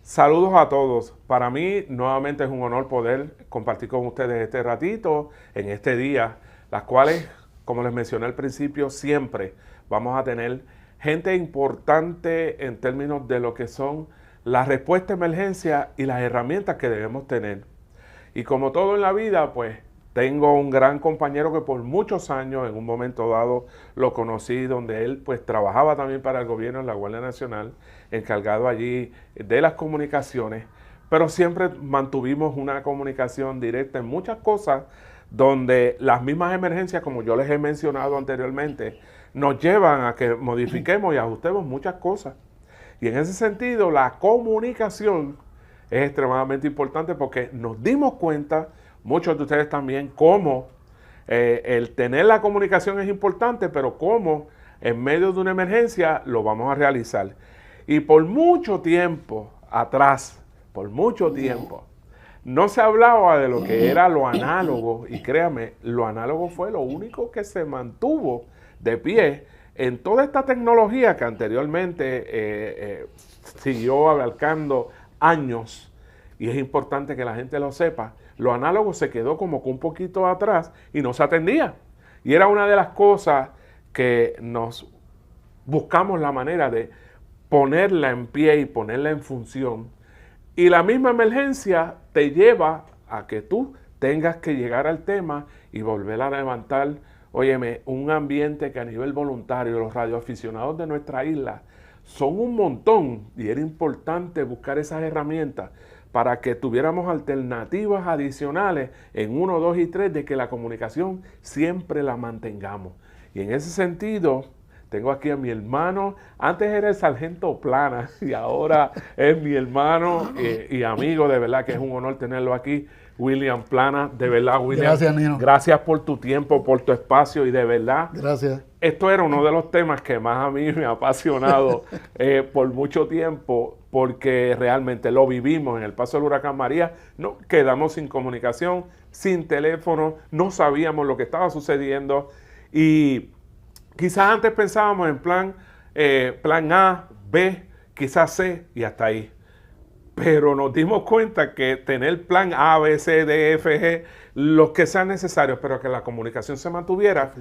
Saludos a todos. Para mí nuevamente es un honor poder compartir con ustedes este ratito en este día, las cuales, como les mencioné al principio, siempre vamos a tener gente importante en términos de lo que son las respuestas a emergencia y las herramientas que debemos tener. Y como todo en la vida, pues tengo un gran compañero que por muchos años, en un momento dado, lo conocí, donde él pues trabajaba también para el gobierno en la Guardia Nacional, encargado allí de las comunicaciones, pero siempre mantuvimos una comunicación directa en muchas cosas, donde las mismas emergencias, como yo les he mencionado anteriormente, nos llevan a que modifiquemos y ajustemos muchas cosas. Y en ese sentido, la comunicación es extremadamente importante porque nos dimos cuenta, muchos de ustedes también, cómo el tener la comunicación es importante, pero cómo en medio de una emergencia lo vamos a realizar. Y por mucho tiempo atrás, por mucho tiempo, no se hablaba de lo que era lo análogo, y créame, lo análogo fue lo único que se mantuvo de pie en toda esta tecnología que anteriormente siguió abarcando años, y es importante que la gente lo sepa. Lo análogo se quedó como que un poquito atrás y no se atendía. Y era una de las cosas que nos buscamos la manera de ponerla en pie y ponerla en función. Y la misma emergencia te lleva a que tú tengas que llegar al tema y volver a levantar, óyeme, un ambiente que a nivel voluntario, los radioaficionados de nuestra isla son un montón, y era importante buscar esas herramientas para que tuviéramos alternativas adicionales en 1, 2 y 3 de que la comunicación siempre la mantengamos. Y en ese sentido, tengo aquí a mi hermano, antes era el sargento Plana y ahora es mi hermano y amigo, de verdad que es un honor tenerlo aquí, William Plana. De verdad, William, gracias, Nino. Gracias por tu tiempo, por tu espacio, y de verdad, gracias. Esto era uno de los temas que más a mí me ha apasionado por mucho tiempo, porque realmente lo vivimos en el paso del huracán María. No, quedamos sin comunicación, sin teléfono, no sabíamos lo que estaba sucediendo, y quizás antes pensábamos en plan A, B, quizás C, y hasta ahí. Pero nos dimos cuenta que tener plan A, B, C, D, F, G, los que sean necesarios, pero que la comunicación se mantuviera,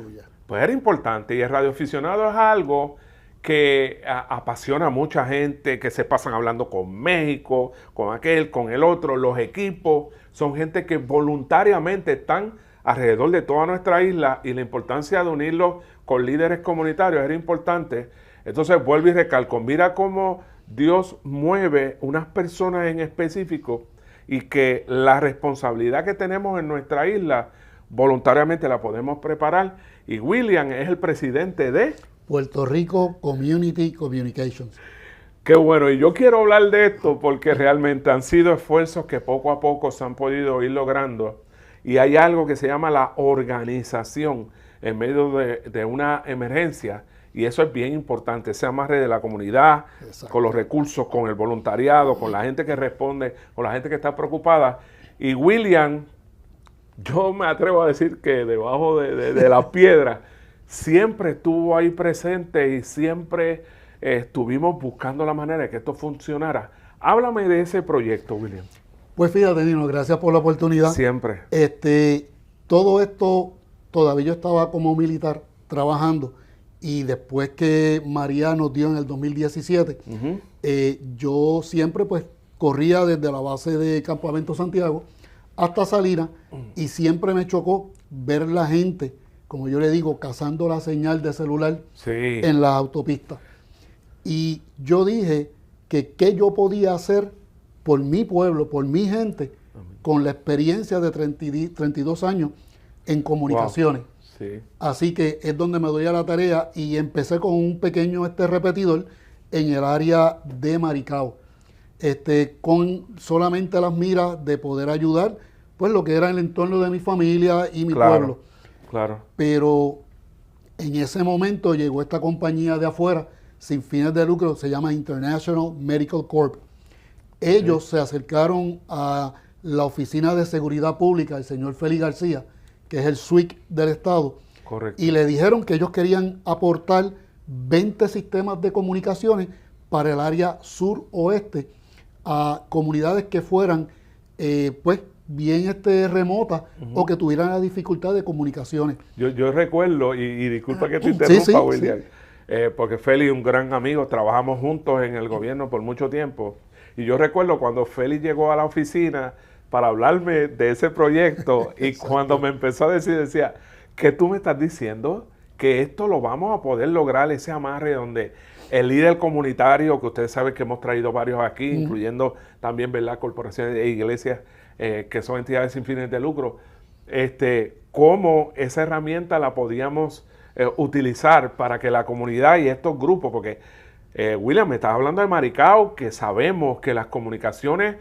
pues era importante. Y el radioaficionado es algo que apasiona a mucha gente, que se pasan hablando con México, con aquel, con el otro. Los equipos son gente que voluntariamente están alrededor de toda nuestra isla, y la importancia de unirlos con líderes comunitarios era importante. Entonces vuelvo y recalco, mira cómo Dios mueve unas personas en específico, y que la responsabilidad que tenemos en nuestra isla voluntariamente la podemos preparar. Y William es el presidente de Puerto Rico Community Communications. Qué bueno, y yo quiero hablar de esto porque realmente han sido esfuerzos que poco a poco se han podido ir logrando, y hay algo que se llama la organización en medio de una emergencia. Y eso es bien importante, ese amarre de la comunidad, exacto, con los recursos, con el voluntariado, con la gente que responde, con la gente que está preocupada. Y William, yo me atrevo a decir que debajo de la piedra, siempre estuvo ahí presente, y siempre estuvimos buscando la manera de que esto funcionara. Háblame de ese proyecto, William. Pues fíjate, Nino, gracias por la oportunidad. Siempre. Todo esto, todavía yo estaba como militar trabajando. Y después que María nos dio en el 2017, yo siempre pues corría desde la base de Campamento Santiago hasta Salinas, y siempre me chocó ver la gente, como yo le digo, cazando la señal de celular en las autopistas. Y yo dije que qué yo podía hacer por mi pueblo, por mi gente, con la experiencia de 32 años en comunicaciones. Wow. Sí. Así que es donde me doy a la tarea, y empecé con un pequeño repetidor en el área de Maricao, con solamente las miras de poder ayudar pues lo que era el entorno de mi familia y mi pueblo. Claro. Pero en ese momento llegó esta compañía de afuera sin fines de lucro, se llama International Medical Corp. Ellos se acercaron a la Oficina de Seguridad Pública, el señor Félix García, que es el SWIC del Estado. Correcto. Y le dijeron que ellos querían aportar 20 sistemas de comunicaciones para el área sur-oeste a comunidades que fueran, pues, bien remotas o que tuvieran la dificultad de comunicaciones. Yo recuerdo, y disculpa que te interrumpa, William, porque Félix es un gran amigo, trabajamos juntos en el gobierno por mucho tiempo, y yo recuerdo cuando Félix llegó a la oficina para hablarme de ese proyecto, y cuando me empezó a decir, decía, ¿qué tú me estás diciendo? Que esto lo vamos a poder lograr, ese amarre donde el líder comunitario, que ustedes saben que hemos traído varios aquí, incluyendo también, ¿verdad?, corporaciones e iglesias que son entidades sin fines de lucro, cómo esa herramienta la podíamos utilizar para que la comunidad y estos grupos, porque William, me estás hablando de Maricao, que sabemos que las comunicaciones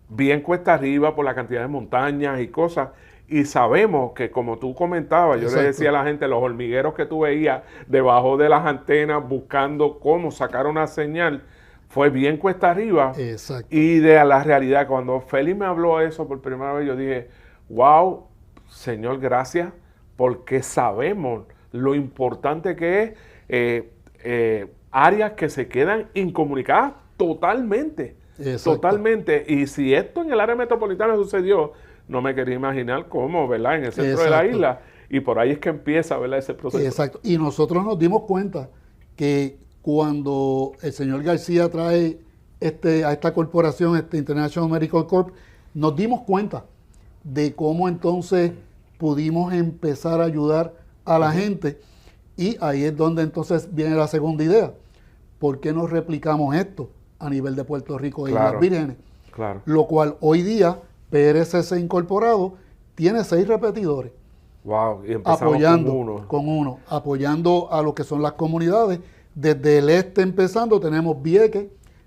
bien cuesta arriba por la cantidad de montañas y cosas, y sabemos que, como tú comentabas, yo le decía a la gente, los hormigueros que tú veías debajo de las antenas buscando cómo sacar una señal, fue bien cuesta arriba. Exacto. Y de la realidad, cuando Félix me habló eso por primera vez, yo dije, wow, Señor, gracias, porque sabemos lo importante que es áreas que se quedan incomunicadas totalmente. Exacto. Totalmente. Y si esto en el área metropolitana sucedió, no me quería imaginar cómo, ¿verdad?, en el centro de la isla. Y por ahí es que empieza, ¿verdad?, ese proceso. Exacto. Y nosotros nos dimos cuenta que cuando el señor García trae a esta corporación, International Medical Corp, nos dimos cuenta de cómo entonces pudimos empezar a ayudar a la gente, y ahí es donde entonces viene la segunda idea. ¿Por qué no replicamos esto a nivel de Puerto Rico y las Vírgenes? Claro. Lo cual hoy día PRCC Incorporado tiene 6 repetidores. Wow, y empezamos apoyando con uno, apoyando a lo que son las comunidades. Desde el este empezando tenemos Vieques,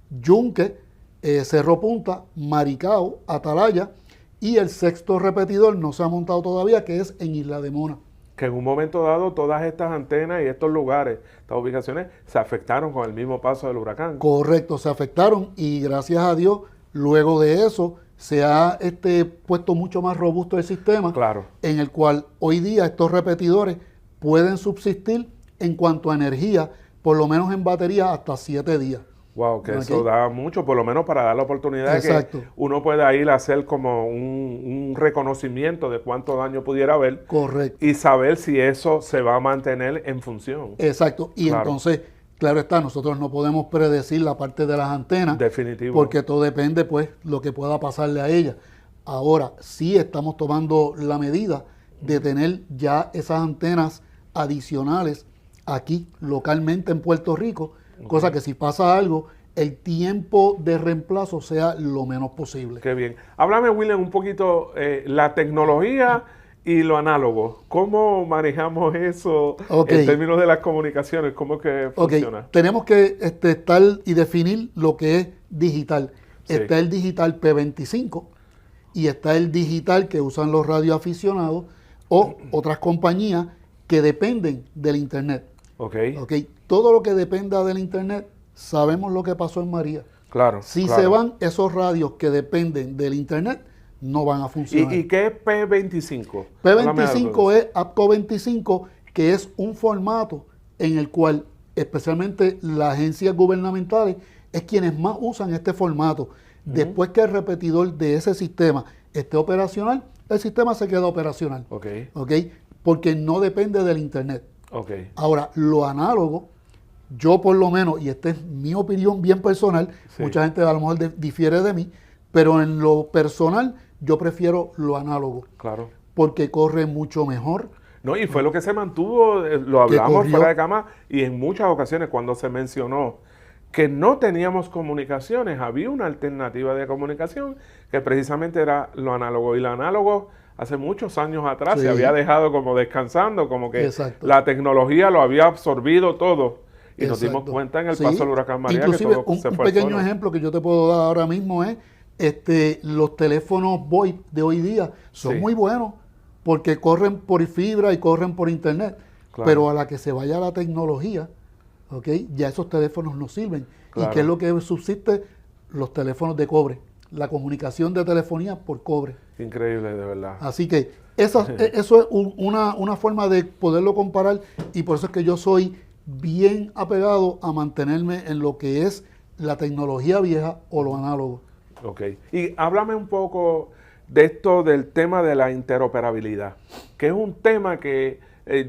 Yunque, Cerro Punta, Maricao, Atalaya, y el 6º repetidor no se ha montado todavía, que es en Isla de Mona. Que en un momento dado todas estas antenas y estos lugares, estas ubicaciones, se afectaron con el mismo paso del huracán. Correcto, se afectaron, y gracias a Dios, luego de eso, se ha puesto mucho más robusto el sistema, en el cual hoy día estos repetidores pueden subsistir en cuanto a energía, por lo menos en batería, hasta 7 días. Wow, que eso da mucho, por lo menos para dar la oportunidad de que uno pueda ir a hacer como un reconocimiento de cuánto daño pudiera haber. Correcto. Y saber si eso se va a mantener en función. Exacto. Y entonces, claro está, nosotros no podemos predecir la parte de las antenas. Definitivo. Porque todo depende, pues, lo que pueda pasarle a ellas. Ahora, sí estamos tomando la medida de tener ya esas antenas adicionales aquí, localmente en Puerto Rico, cosa que si pasa algo, el tiempo de reemplazo sea lo menos posible. Qué bien. Háblame, William, un poquito la tecnología y lo análogo. ¿Cómo manejamos eso en términos de las comunicaciones? ¿Cómo que funciona? Tenemos que estar y definir lo que es digital. Está el digital P25 y está el digital que usan los radioaficionados o otras compañías que dependen del Internet. Todo lo que dependa del Internet, sabemos lo que pasó en María. Si se van esos radios que dependen del Internet, no van a funcionar. ¿Y qué es P25? P25 es APCO 25, que es un formato en el cual, especialmente las agencias gubernamentales, es quienes más usan este formato. Después que el repetidor de ese sistema esté operacional, el sistema se queda operacional. Porque no depende del Internet. Ahora, lo análogo, yo por lo menos, y esta es mi opinión bien personal, mucha gente a lo mejor difiere de mí, pero en lo personal yo prefiero lo análogo. Porque corre mucho mejor. No, y fue lo que se mantuvo, lo hablamos fuera de cama, y en muchas ocasiones cuando se mencionó que no teníamos comunicaciones, había una alternativa de comunicación que precisamente era lo análogo. Y lo análogo hace muchos años atrás se había dejado como descansando, como que la tecnología lo había absorbido todo. Y nos dimos cuenta en el paso del huracán María. Inclusive, que todo un pequeño ejemplo que yo te puedo dar ahora mismo es los teléfonos VoIP de hoy día son muy buenos porque corren por fibra y corren por internet. Pero a la que se vaya la tecnología, ya esos teléfonos no sirven. ¿Y qué es lo que subsiste? Los teléfonos de cobre. La comunicación de telefonía por cobre. Increíble, de verdad. Así que eso es una forma de poderlo comparar, y por eso es que yo soy bien apegado a mantenerme en lo que es la tecnología vieja o lo análogo. Ok. Y háblame un poco de esto del tema de la interoperabilidad, que es un tema que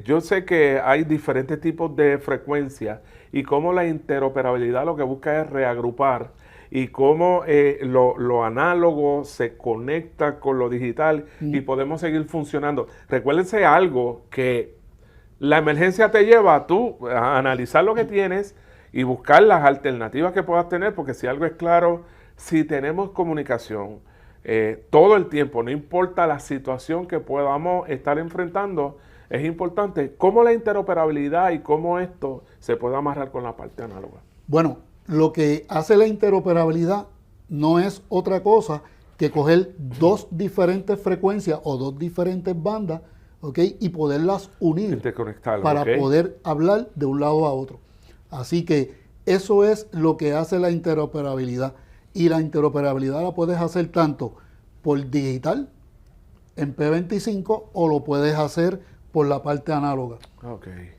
yo sé que hay diferentes tipos de frecuencias y cómo la interoperabilidad lo que busca es reagrupar y cómo lo análogo se conecta con lo digital y podemos seguir funcionando. Recuérdense algo, que la emergencia te lleva a tú a analizar lo que tienes y buscar las alternativas que puedas tener, porque si algo es claro, si tenemos comunicación todo el tiempo, no importa la situación que podamos estar enfrentando, es importante cómo la interoperabilidad y cómo esto se puede amarrar con la parte análoga. Bueno, lo que hace la interoperabilidad no es otra cosa que coger dos diferentes frecuencias o dos diferentes bandas, ¿ok? Y poderlas unir para poder hablar de un lado a otro. Así que eso es lo que hace la interoperabilidad. Y la interoperabilidad la puedes hacer tanto por digital, en P25, o lo puedes hacer por la parte análoga.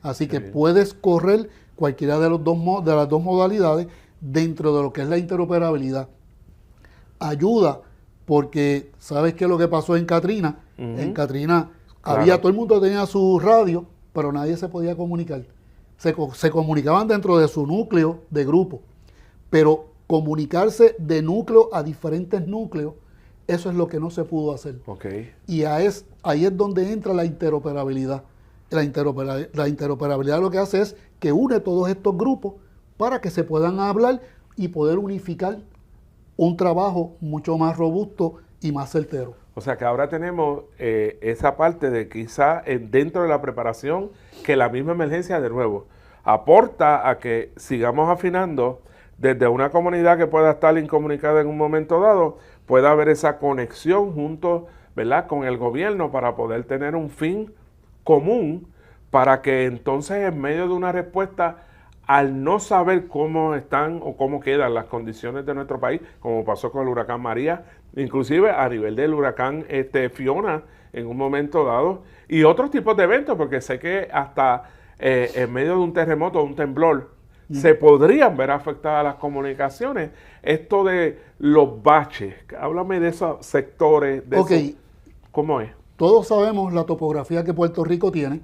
Así que puedes correr cualquiera de las dos modalidades dentro de lo que es la interoperabilidad. Ayuda porque, ¿sabes qué es lo que pasó en Katrina? En Katrina todo el mundo tenía su radio, pero nadie se podía comunicar. Se comunicaban dentro de su núcleo de grupo, pero comunicarse de núcleo a diferentes núcleos, eso es lo que no se pudo hacer. Y ahí es donde entra la interoperabilidad. La interoperabilidad lo que hace es que une todos estos grupos para que se puedan hablar y poder unificar un trabajo mucho más robusto y más certero. O sea que ahora tenemos esa parte de quizá dentro de la preparación que la misma emergencia de nuevo aporta a que sigamos afinando desde una comunidad que pueda estar incomunicada en un momento dado, pueda haber esa conexión junto, ¿verdad?, con el gobierno para poder tener un fin común para que entonces en medio de una respuesta al no saber cómo están o cómo quedan las condiciones de nuestro país, como pasó con el huracán María, inclusive a nivel del huracán Fiona en un momento dado, y otros tipos de eventos, porque sé que hasta en medio de un terremoto, un temblor, se podrían ver afectadas las comunicaciones. Esto de los baches, háblame de esos sectores. ¿Cómo es? Todos sabemos la topografía que Puerto Rico tiene.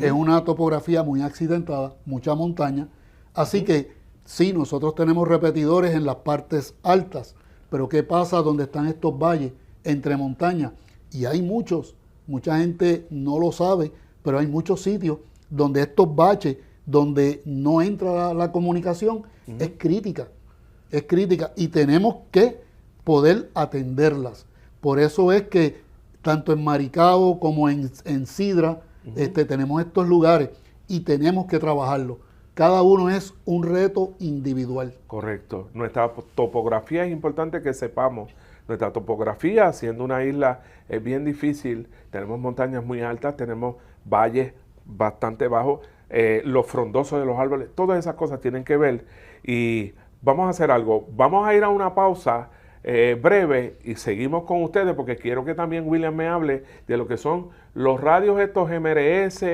Es una topografía muy accidentada, mucha montaña. Así que sí, nosotros tenemos repetidores en las partes altas, pero ¿qué pasa donde están estos valles entre montañas? Y hay mucha gente no lo sabe, pero hay muchos sitios donde estos baches, donde no entra la comunicación, es crítica y tenemos que poder atenderlas. Por eso es que tanto en Maricao como en Sidra tenemos estos lugares y tenemos que trabajarlo. Cada uno es un reto individual. Correcto. Nuestra topografía es importante que sepamos. Nuestra topografía, siendo una isla, es bien difícil. Tenemos montañas muy altas, tenemos valles bastante bajos, los frondosos de los árboles, todas esas cosas tienen que ver. Y vamos a hacer algo. Vamos a ir a una pausa breve y seguimos con ustedes porque quiero que también William me hable de lo que son los radios estos MRS,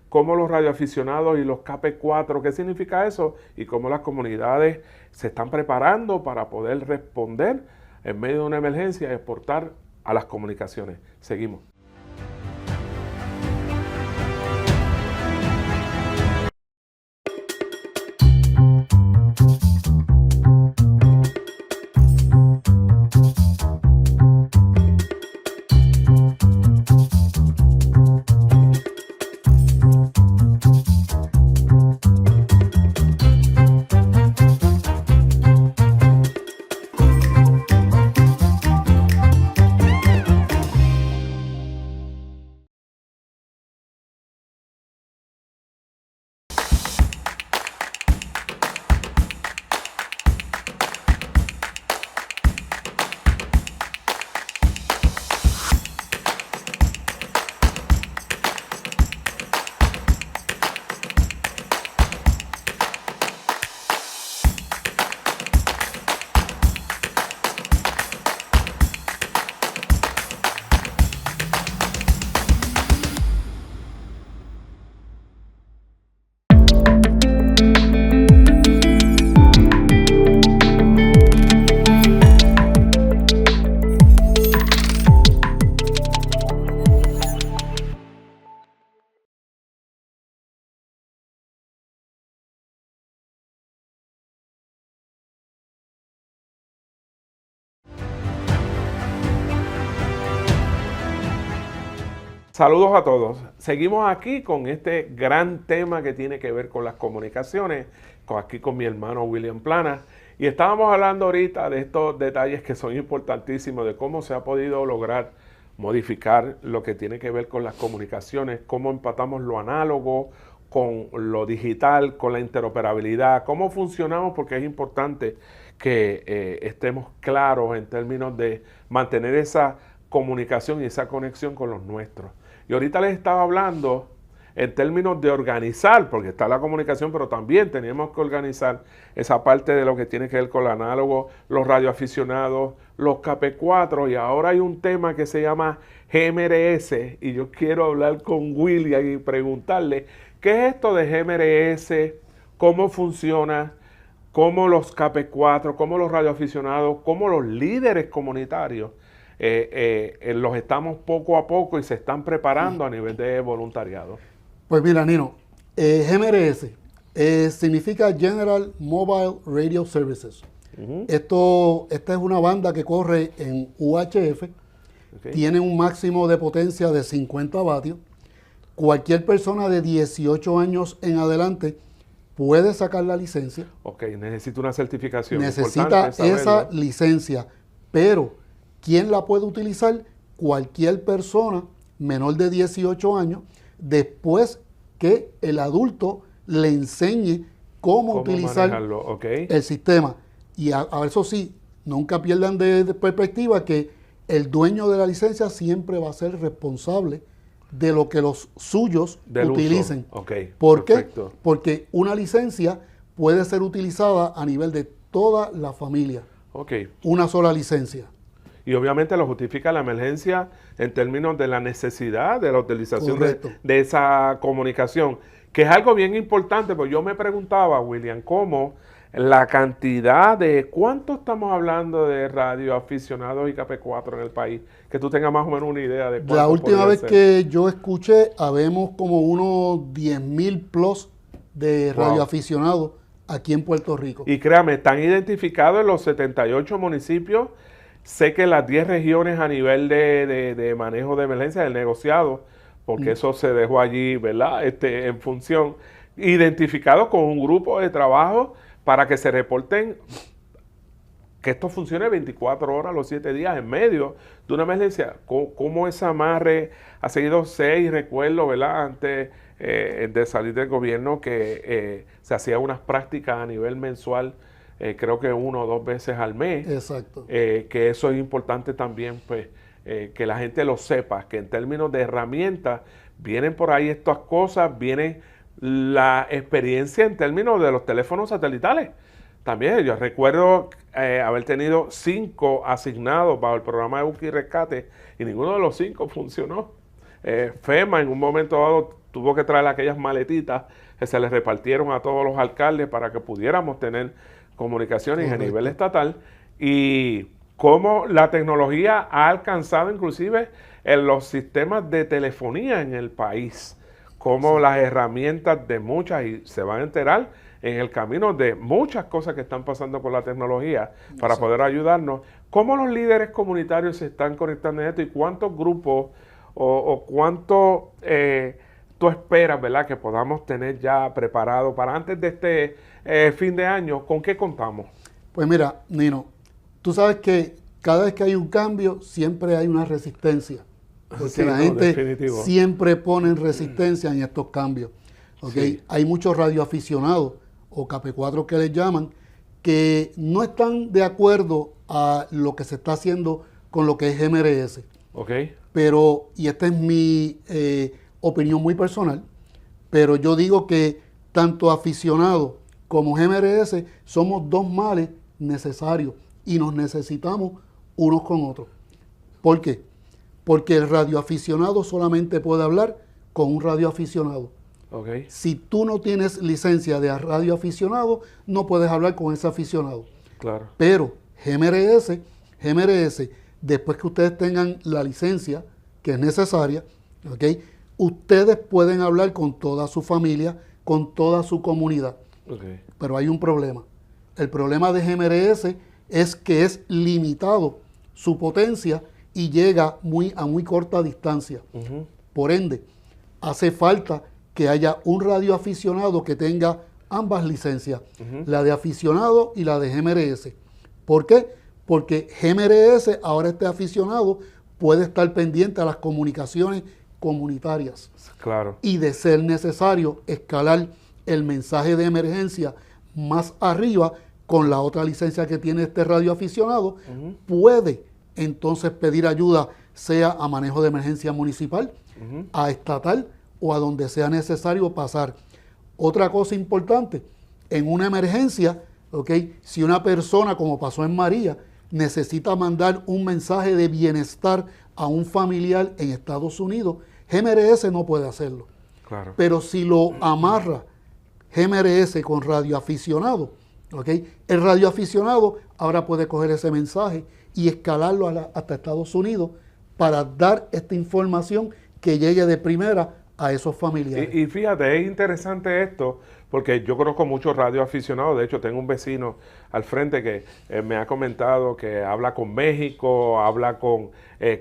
cómo los radioaficionados y los KP4, qué significa eso y cómo las comunidades se están preparando para poder responder en medio de una emergencia y exportar a las comunicaciones. Seguimos. Saludos a todos. Seguimos aquí con este gran tema que tiene que ver con las comunicaciones, aquí con mi hermano William Plana. Y estábamos hablando ahorita de estos detalles que son importantísimos, de cómo se ha podido lograr modificar lo que tiene que ver con las comunicaciones, cómo empatamos lo análogo con lo digital, con la interoperabilidad, cómo funcionamos, porque es importante que estemos claros en términos de mantener esa comunicación y esa conexión con los nuestros. Y ahorita les estaba hablando en términos de organizar, porque está la comunicación, pero también tenemos que organizar esa parte de lo que tiene que ver con el análogo, los radioaficionados, los KP4, y ahora hay un tema que se llama GMRS, y yo quiero hablar con William y preguntarle, ¿qué es esto de GMRS? ¿Cómo funciona? ¿Cómo los KP4, cómo los radioaficionados, cómo los líderes comunitarios los estamos poco a poco y se están preparando a nivel de voluntariado? Pues mira, Nino, GMRS significa General Mobile Radio Services. Esta es una banda que corre en UHF, tiene un máximo de potencia de 50 vatios. Cualquier persona de 18 años en adelante puede sacar la licencia. Ok, necesita una certificación. Necesita esa licencia, pero ¿quién la puede utilizar? Cualquier persona menor de 18 años, después que el adulto le enseñe cómo utilizar el sistema. Y a eso sí, nunca pierdan de perspectiva que el dueño de la licencia siempre va a ser responsable de lo que los suyos utilicen. ¿Por qué? Porque una licencia puede ser utilizada a nivel de toda la familia. Una sola licencia. Y obviamente lo justifica la emergencia en términos de la necesidad de la utilización de esa comunicación, que es algo bien importante, porque yo me preguntaba, William, cómo la cantidad de, ¿cuánto estamos hablando de radioaficionados y KP4 en el país? Que tú tengas más o menos una idea de cuánto. La última vez que yo escuché, habemos como unos 10,000 plus de radioaficionados aquí en Puerto Rico. Y créame, están identificados en los 78 municipios. Sé que las 10 regiones a nivel de manejo de emergencia, del negociado, porque eso se dejó allí, ¿verdad? En función, identificados con un grupo de trabajo para que se reporten, que esto funcione 24 horas, los 7 días, en medio de una emergencia. ¿Cómo ese amarre ha seguido 6? Recuerdo, ¿verdad? Antes de salir del gobierno, que se hacían unas prácticas a nivel mensual, creo que 1 o 2 veces al mes. Exacto. Que eso es importante también, pues, que la gente lo sepa, que en términos de herramientas, vienen por ahí estas cosas, viene la experiencia en términos de los teléfonos satelitales. También yo recuerdo haber tenido 5 asignados bajo el programa de búsqueda y rescate, y ninguno de los 5 funcionó. FEMA en un momento dado tuvo que traer aquellas maletitas que se les repartieron a todos los alcaldes para que pudiéramos tener comunicaciones a nivel estatal, y cómo la tecnología ha alcanzado inclusive en los sistemas de telefonía en el país, cómo las herramientas de muchas, y se van a enterar en el camino de muchas cosas que están pasando con la tecnología para poder ayudarnos, cómo los líderes comunitarios se están conectando en esto, y cuántos grupos o cuánto tú esperas, ¿verdad?, que podamos tener ya preparado para antes de este fin de año. ¿Con qué contamos? Pues mira, Nino, tú sabes que cada vez que hay un cambio, siempre hay una resistencia. Porque la gente siempre pone resistencia en estos cambios. Hay muchos radioaficionados, o KP4 que les llaman, que no están de acuerdo a lo que se está haciendo con lo que es GMRS. Pero, y esta es mi opinión muy personal, pero yo digo que tanto aficionados como GMRS somos dos males necesarios y nos necesitamos unos con otros. ¿Por qué? Porque el radioaficionado solamente puede hablar con un radioaficionado. Si tú no tienes licencia de radioaficionado, no puedes hablar con ese aficionado. Pero GMRS, después que ustedes tengan la licencia que es necesaria, ustedes pueden hablar con toda su familia, con toda su comunidad. Pero hay un problema. El problema de GMRS es que es limitado su potencia y llega a muy corta distancia. Por ende, hace falta que haya un radioaficionado que tenga ambas licencias, la de aficionado y la de GMRS. ¿Por qué? Porque GMRS, ahora este aficionado, puede estar pendiente a las comunicaciones comunitarias. Claro. Y de ser necesario escalar el mensaje de emergencia más arriba con la otra licencia que tiene este radioaficionado, puede entonces pedir ayuda, sea a manejo de emergencia municipal, a estatal o a donde sea necesario pasar. Otra cosa importante, en una emergencia, si una persona, como pasó en María, necesita mandar un mensaje de bienestar a un familiar en Estados Unidos, GMRS no puede hacerlo. Claro. Pero si lo amarra GMRS con radioaficionado, el radioaficionado ahora puede coger ese mensaje y escalarlo hasta Estados Unidos para dar esta información que llegue de primera a esos familiares. Y fíjate, es interesante esto, porque yo conozco muchos radioaficionados. De hecho, tengo un vecino al frente que me ha comentado que habla con México, habla con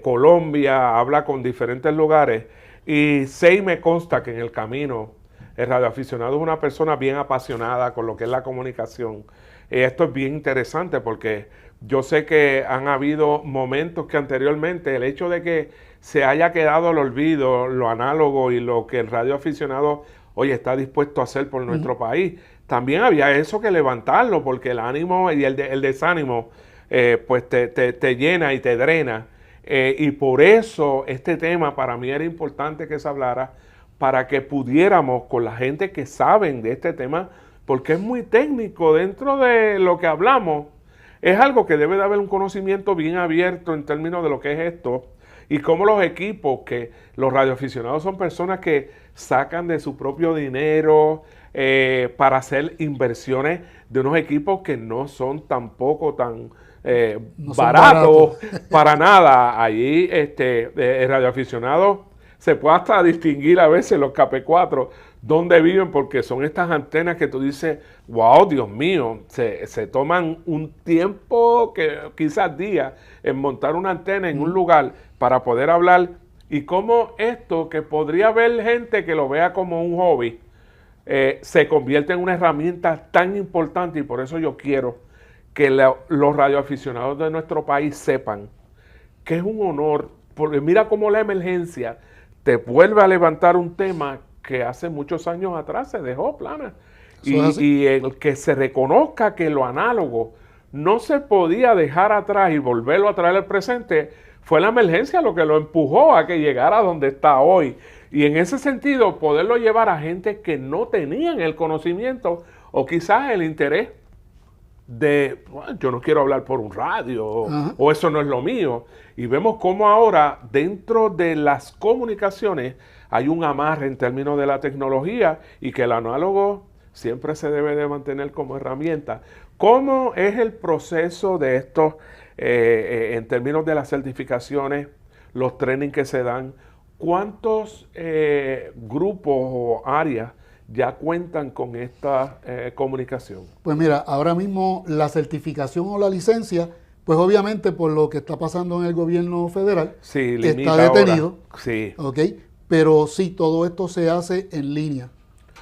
Colombia, habla con diferentes lugares, y sé y me consta que en el camino el radioaficionado es una persona bien apasionada con lo que es la comunicación. Esto es bien interesante porque yo sé que han habido momentos que anteriormente el hecho de que se haya quedado al olvido lo análogo y lo que el radioaficionado hoy está dispuesto a hacer por nuestro país, también había eso que levantarlo, porque el ánimo y el desánimo pues te llena y te drena. Y por eso este tema para mí era importante que se hablara, para que pudiéramos con la gente que saben de este tema, porque es muy técnico dentro de lo que hablamos. Es algo que debe de haber un conocimiento bien abierto en términos de lo que es esto y cómo los equipos, que los radioaficionados son personas que sacan de su propio dinero para hacer inversiones de unos equipos que no son tampoco tan no son baratos para nada. Allí el radioaficionado se puede hasta distinguir a veces los KP4 dónde viven, porque son estas antenas que tú dices, wow, Dios mío, se toman un tiempo, que quizás días, en montar una antena en un lugar para poder hablar. Y cómo esto, que podría haber gente que lo vea como un hobby, se convierte en una herramienta tan importante. Y por eso yo quiero que los radioaficionados de nuestro país sepan que es un honor, porque mira cómo la emergencia te vuelve a levantar un tema que hace muchos años atrás se dejó plana. Y el que se reconozca que lo análogo no se podía dejar atrás y volverlo a traer al presente, fue la emergencia lo que lo empujó a que llegara a donde está hoy. Y en ese sentido, poderlo llevar a gente que no tenían el conocimiento o quizás el interés de, bueno, yo no quiero hablar por un radio o eso no es lo mío. Y vemos cómo ahora dentro de las comunicaciones hay un amarre en términos de la tecnología y que el análogo siempre se debe de mantener como herramienta. ¿Cómo es el proceso de esto en términos de las certificaciones, los trainings que se dan? ¿Cuántos grupos o áreas ya cuentan con esta comunicación? Pues mira, ahora mismo la certificación o la licencia, pues obviamente por lo que está pasando en el gobierno federal, sí, está detenido. Ahora. Sí. Pero sí, todo esto se hace en línea.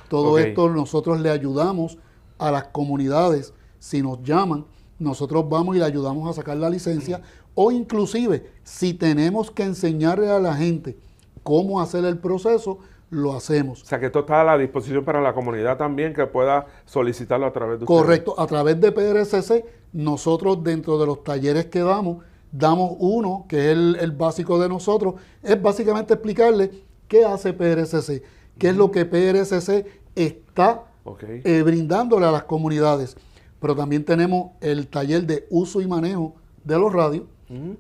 Todo esto nosotros le ayudamos a las comunidades. Si nos llaman, nosotros vamos y le ayudamos a sacar la licencia. O inclusive, si tenemos que enseñarle a la gente cómo hacer el proceso, lo hacemos. O sea, que esto está a la disposición para la comunidad también, que pueda solicitarlo a través de ustedes. Correcto. A través de PRCC, nosotros dentro de los talleres que damos uno, que es el básico de nosotros, es básicamente explicarle qué hace PRCC, qué es lo que PRCC está brindándole a las comunidades. Pero también tenemos el taller de uso y manejo de los radios,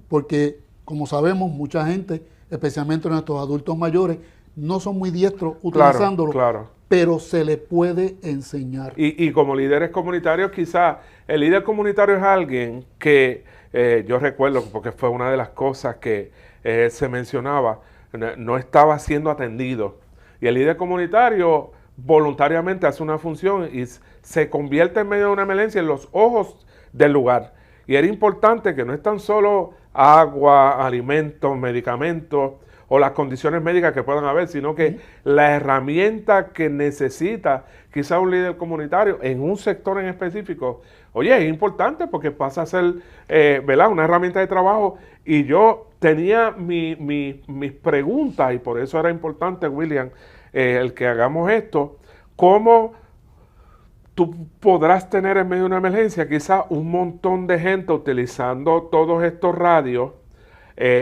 porque como sabemos, mucha gente, especialmente nuestros adultos mayores, no son muy diestros utilizándolo, pero se le puede enseñar. Y como líderes comunitarios, quizás el líder comunitario es alguien que, yo recuerdo, porque fue una de las cosas que se mencionaba, no estaba siendo atendido. Y el líder comunitario voluntariamente hace una función y se convierte en medio de una emergencia en los ojos del lugar. Y era importante que no es tan solo agua, alimentos, medicamentos o las condiciones médicas que puedan haber, sino que la herramienta que necesita quizá un líder comunitario en un sector en específico, oye, es importante porque pasa a ser, ¿verdad?, una herramienta de trabajo. Y yo tenía mis preguntas, y por eso era importante, William, el que hagamos esto. ¿Cómo tú podrás tener en medio de una emergencia quizá un montón de gente utilizando todos estos radios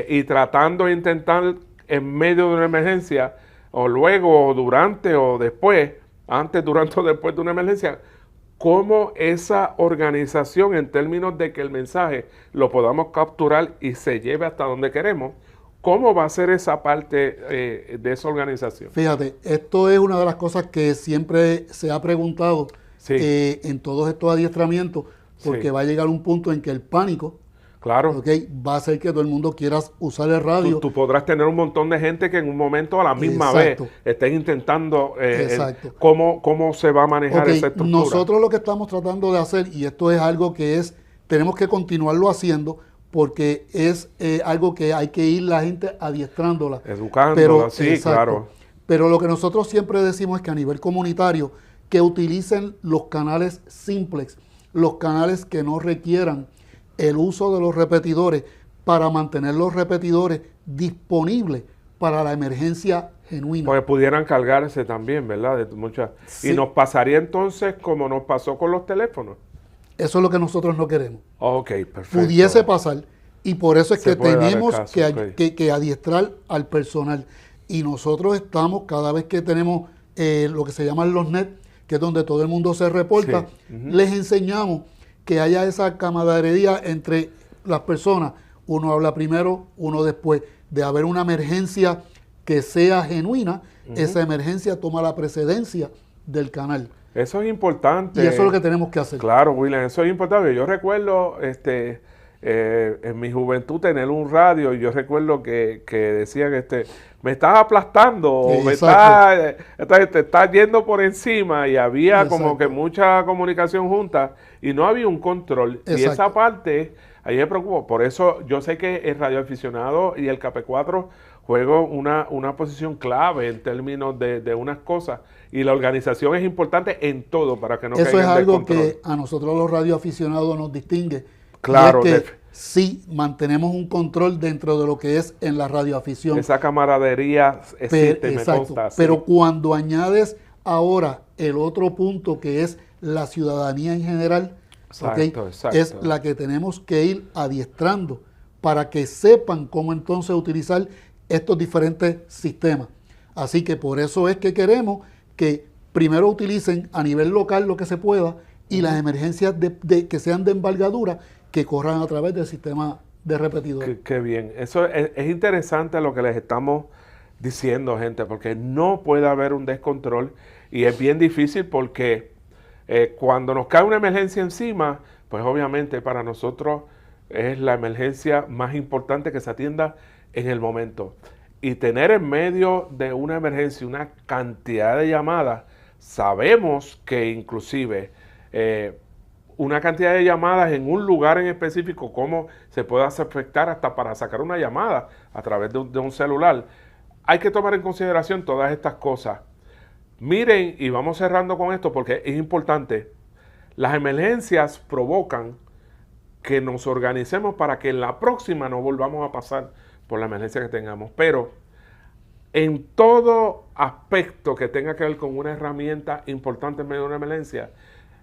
y tratando de intentar en medio de una emergencia, o luego, o durante, o después, antes, durante o después de una emergencia, cómo esa organización, en términos de que el mensaje lo podamos capturar y se lleve hasta donde queremos, cómo va a ser esa parte de esa organización? Fíjate, esto es una de las cosas que siempre se ha preguntado en todos estos adiestramientos, porque va a llegar un punto en que el pánico, claro, va a hacer que todo el mundo quiera usar el radio. Tú podrás tener un montón de gente que en un momento a la misma vez estén intentando cómo se va a manejar esa estructura. Nosotros lo que estamos tratando de hacer, y esto es algo que tenemos que continuarlo haciendo, porque es algo que hay que ir la gente adiestrándola. Educándola, sí, claro. Pero lo que nosotros siempre decimos es que a nivel comunitario, que utilicen los canales simples, los canales que no requieran el uso de los repetidores, para mantener los repetidores disponibles para la emergencia genuina. Porque pudieran cargarse también, ¿verdad? De muchas. Sí. Y nos pasaría entonces como nos pasó con los teléfonos. Eso es lo que nosotros no queremos. Ok, perfecto. Pudiese pasar, y por eso es que tenemos que adiestrar al personal. Y nosotros estamos, cada vez que tenemos lo que se llaman los NET, que es donde todo el mundo se reporta, les enseñamos que haya esa camaradería entre las personas. Uno habla primero, uno después. De haber una emergencia que sea genuina, esa emergencia toma la precedencia del canal. Eso es importante. Y eso es lo que tenemos que hacer. Claro, William, eso es importante. Yo recuerdo en mi juventud tener un radio, y yo recuerdo que decían, me estás aplastando, o te estás yendo por encima, y había como que mucha comunicación junta y no había un control. Y esa parte, ahí me preocupo. Por eso yo sé que el radioaficionado y el KP4 juegan una posición clave en términos de unas cosas, y la organización es importante en todo para que no caigan Eso es algo descontrol. que a nosotros los radioaficionados nos distingue. Claro, y es que sí mantenemos un control dentro de lo que es en la radioafición. Esa camaradería existe, me consta. Pero cuando añades ahora el otro punto, que es la ciudadanía en general, es la que tenemos que ir adiestrando para que sepan cómo entonces utilizar estos diferentes sistemas. Así que por eso es que queremos que primero utilicen a nivel local lo que se pueda, y las emergencias que sean de envergadura, que corran a través del sistema de repetidores. Qué bien. Eso es interesante lo que les estamos diciendo, gente, porque no puede haber un descontrol, y es bien difícil porque cuando nos cae una emergencia encima, pues obviamente para nosotros es la emergencia más importante que se atienda en el momento. Y tener en medio de una emergencia una cantidad de llamadas, sabemos que inclusive una cantidad de llamadas en un lugar en específico, cómo se puede afectar hasta para sacar una llamada a través de un celular. Hay que tomar en consideración todas estas cosas. Miren, y vamos cerrando con esto porque es importante, las emergencias provocan que nos organicemos para que en la próxima no volvamos a pasar por la emergencia que tengamos. Pero en todo aspecto que tenga que ver con una herramienta importante en medio de una emergencia,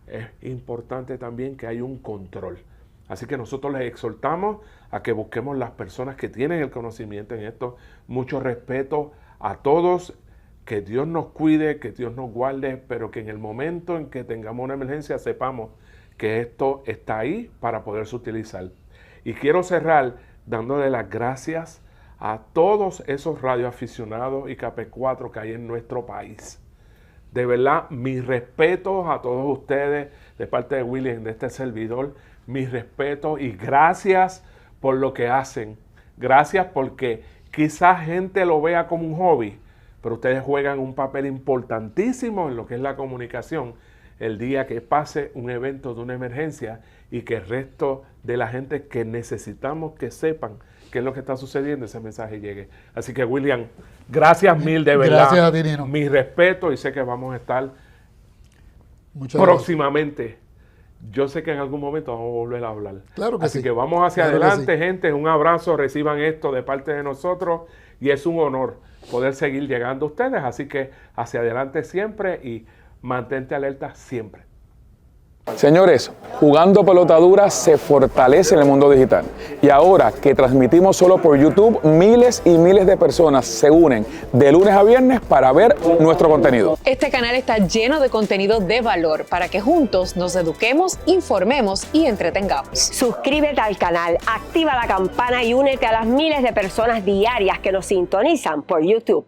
es importante también que haya un control. Así que nosotros les exhortamos a que busquemos las personas que tienen el conocimiento en esto. Mucho respeto a todos, que Dios nos cuide, que Dios nos guarde, pero que en el momento en que tengamos una emergencia sepamos que esto está ahí para poderse utilizar. Y quiero cerrar dándole las gracias a todos esos radioaficionados y KP4 que hay en nuestro país. De verdad, mis respetos a todos ustedes, de parte de William, de este servidor, mis respetos y gracias por lo que hacen. Gracias porque quizás gente lo vea como un hobby, pero ustedes juegan un papel importantísimo en lo que es la comunicación el día que pase un evento de una emergencia, y que el resto de la gente que necesitamos que sepan qué es lo que está sucediendo, ese mensaje llegue. Así que, William, gracias mil, de verdad. Gracias a ti, Nino. Mi respeto, y sé que vamos a estar Muchas próximamente. Yo sé que en algún momento vamos a volver a hablar. Claro que Así sí. que vamos hacia Claro que adelante, sí. gente. Un abrazo, reciban esto de parte de nosotros. Y es un honor poder seguir llegando a ustedes. Así que hacia adelante siempre y mantente alerta siempre. Señores, Jugando Pelota Dura se fortalece en el mundo digital. Y ahora que transmitimos solo por YouTube, miles y miles de personas se unen de lunes a viernes para ver nuestro contenido. Este canal está lleno de contenido de valor para que juntos nos eduquemos, informemos y entretengamos. Suscríbete al canal, activa la campana y únete a las miles de personas diarias que nos sintonizan por YouTube.